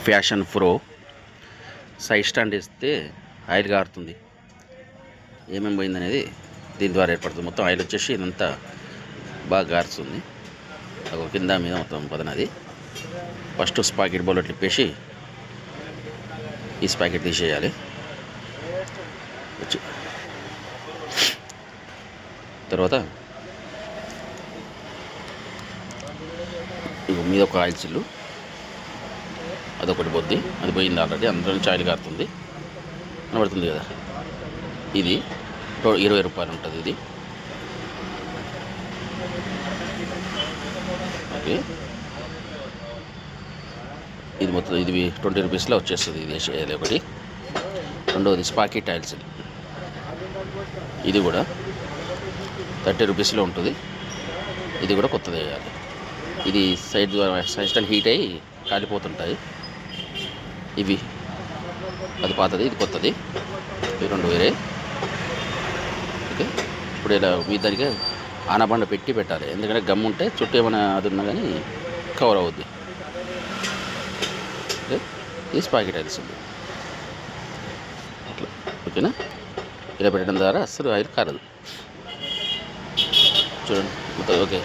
Fashion pro side stand వేస్తే oil కారుతుంది. ఏమేమి పోయిందనేది దీని ద్వారా ఏర్పడుతుంది. మొత్తం ఆయిల్ వచ్చేసి ఇదంతా బాగా గారుతుంది. ఒక కింద మీద మొత్తం పదనది. ఫస్ట్ స్పాకెట్ బౌల్లో తిప్పేసి ఈ స్పాకెట్ తీసేయాలి. తర్వాత మీద ఒక ఆయిల్ చిల్లు అదొకటి పోద్ది. అది పోయింది ఆల్రెడీ. అందులో నుంచి ఆయిల్ కారుతుంది, కనబడుతుంది కదా. ఇది 20 రూపాయలు ఉంటుంది. ఇది ఓకే. ఇది మొత్తం ఇది 20 రూపీస్లో వచ్చేస్తుంది. ఇది ఒకటి. రెండవది స్పాకెట్ ఆయిల్స్, ఇది కూడా 30 రూపీస్లో ఉంటుంది. ఇది కూడా కొత్తది వేయాలి. ఇది సైడ్ స్టాండ్ హీట్ అయ్యి కాలిపోతుంటాయి. ఇవి అది పాతది, ఇది కొత్తది. ఇవి రెండు వేరే. ఓకే. ఇప్పుడు ఇలా మీ దానికి ఆనబండ పెట్టాలి. ఎందుకంటే గమ్ ఉంటే చుట్టూ ఏమైనా అది ఉన్నా కానీ కవర్ అవుద్ది. ఓకే. ఇది స్పాకెట్ ఆయిల్స్ ఉంది అట్లా. ఓకేనా. ఇలా పెట్టడం ద్వారా అస్సలు ఆయిల్ కారదు. చూడండి. ఓకే.